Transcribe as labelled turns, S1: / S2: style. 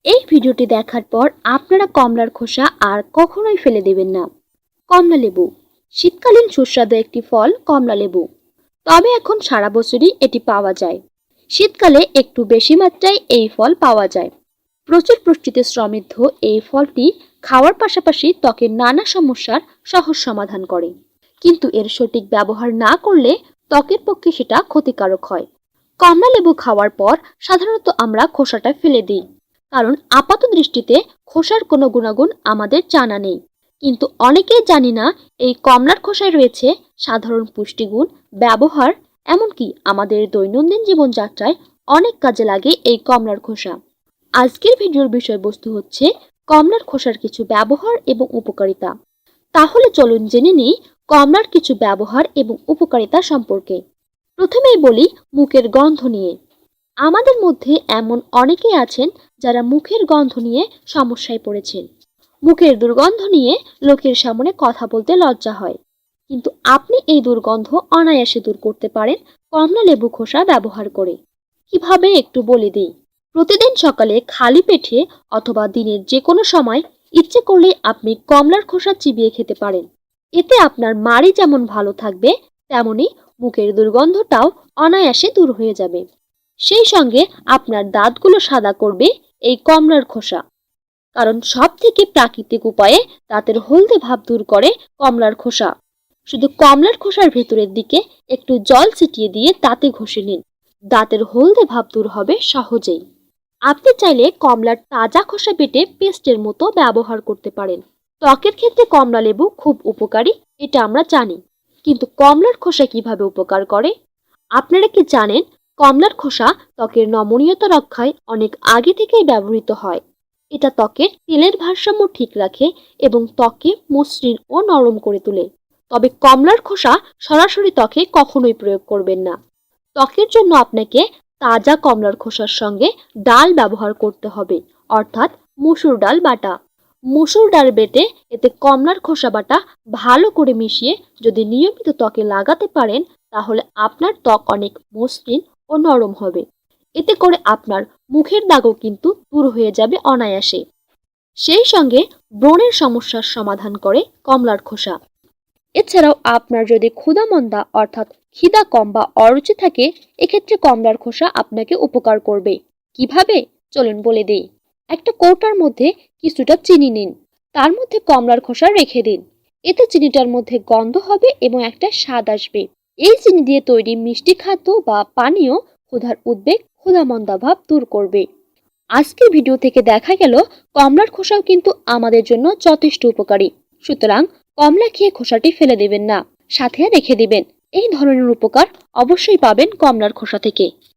S1: এই ভিডিওটি দেখার পর আপনারা কমলার খোসা আর কখনোই ফেলে দেবেন না। কমলা লেবু শীতকালীন সুস্বাদু একটি ফল কমলা লেবু। তবে এখন সারা বছরই এটি পাওয়া যায়। শীতকালে একটু বেশি মাত্রায় এই ফল পাওয়া যায়। প্রচুর পুষ্টিতে সমৃদ্ধ এই ফলটি খাওয়ার পাশাপাশি ত্বকের নানা সমস্যার সহজ সমাধান করে। কিন্তু এর সঠিক ব্যবহার না করলে ত্বকের পক্ষে সেটা ক্ষতিকারক হয়। কমলা লেবু খাওয়ার পর সাধারণত আমরা খোসাটা ফেলে দিই, কারণ আপাত দৃষ্টিতে খোসার কোনো গুণাগুণ আমাদের জানা নেই। কিন্তু অনেকেই জানি না এই কমলার খোসায় রয়েছে সাধারণ পুষ্টিগুণ, ব্যবহার, এমনকি আমাদের দৈনন্দিন জীবনযাত্রায় অনেক কাজে লাগে এই কমলার খোসা। আজকের ভিডিওর বিষয়বস্তু হচ্ছে কমলার খোসার কিছু ব্যবহার এবং উপকারিতা। তাহলে চলুন জেনে নিই কমলার কিছু ব্যবহার এবং উপকারিতা সম্পর্কে। প্রথমেই বলি মুখের গন্ধ নিয়ে। আমাদের মধ্যে এমন অনেকেই আছেন যারা মুখের গন্ধ নিয়ে সমস্যায় পড়েছেন। মুখের দুর্গন্ধ নিয়ে লোকের সামনে কথা বলতে লজ্জা হয়, কিন্তু আপনি এই দুর্গন্ধ অনায়াসে দূর করতে পারেন কমলা লেবু খোসা ব্যবহার করে। কিভাবে একটু বলে দিই। প্রতিদিন সকালে খালি পেটে অথবা দিনের যে কোনো সময় ইচ্ছে করলে আপনি কমলার খোসা চিবিয়ে খেতে পারেন। এতে আপনার মাড়ি যেমন ভালো থাকবে, তেমনি মুখের দুর্গন্ধটাও অনায়াসে দূর হয়ে যাবে। সেই সঙ্গে আপনার দাঁতগুলো সাদা করবে এই কমলার খোসা, কারণ সব থেকে প্রাকৃতিক উপায়ে দাঁতের হলদে ভাব দূর করে কমলার খোসা। শুধু কমলার খোসার ভেতরের দিকে একটু জল ছিটিয়ে দিয়ে দাঁতে ঘষে নিন, দাঁতের হলদে ভাব দূর হবে সহজেই। আপনি চাইলে কমলার তাজা খোসা বেটে পেস্টের মতো ব্যবহার করতে পারেন। ত্বকের ক্ষেত্রে কমলা লেবু খুব উপকারী, এটা আমরা জানি। কিন্তু কমলার খোসা কিভাবে উপকার করে? আপনারা কি জানেন কমলার খোসা ত্বকের নমনীয়তা রক্ষায় অনেক আগে থেকেই ব্যবহৃত হয়। এটা ত্বকের তেলের ভারসাম্য ঠিক রাখে এবং ত্বকে মসৃণ ও নরম করে তোলে। তবে কমলার খোসা সরাসরি ত্বকে কখনোই প্রয়োগ করবেন না। ত্বকের জন্য আপনাকে তাজা কমলার খোসার সঙ্গে ডাল ব্যবহার করতে হবে, অর্থাৎ মসুর ডাল বাটা। মসুর ডাল বেটে এতে কমলার খোসা বাটা ভালো করে মিশিয়ে যদি নিয়মিত ত্বকে লাগাতে পারেন, তাহলে আপনার ত্বক অনেক মসৃণ ও নরম হবে। এতে করে আপনার মুখের দাগও কিন্তু দূর হয়ে যাবে অনায়াসে। সেই সঙ্গে ব্রণের সমস্যার সমাধান করে কমলার খোসা। এছাড়াও আপনার যদি ক্ষুধামন্দা অর্থাৎ খিদা কম বা অরুচি থাকে, এক্ষেত্রে কমলার খোসা আপনাকে উপকার করবে। কিভাবে চলুন বলে দেই। একটা কৌটার মধ্যে কিছুটা চিনি নিন, তার মধ্যে কমলার খোসা রেখে দিন। এতে চিনিটার মধ্যে গন্ধ হবে এবং একটা স্বাদ আসবে। এই চিনি দিয়ে তৈরি মিষ্টি খাদ্য বা পানীয় ক্ষুধার উদ্বেগ, ক্ষুধামন্দা ভাব দূর করবে। আজকের ভিডিও থেকে দেখা গেল কমলার খোসাও কিন্তু আমাদের জন্য যথেষ্ট উপকারী। সুতরাং কমলা খেয়ে খোসাটি ফেলে দেবেন না, সাথে রেখে দিবেন। এই ধরনের উপকার অবশ্যই পাবেন কমলার খোসা থেকে।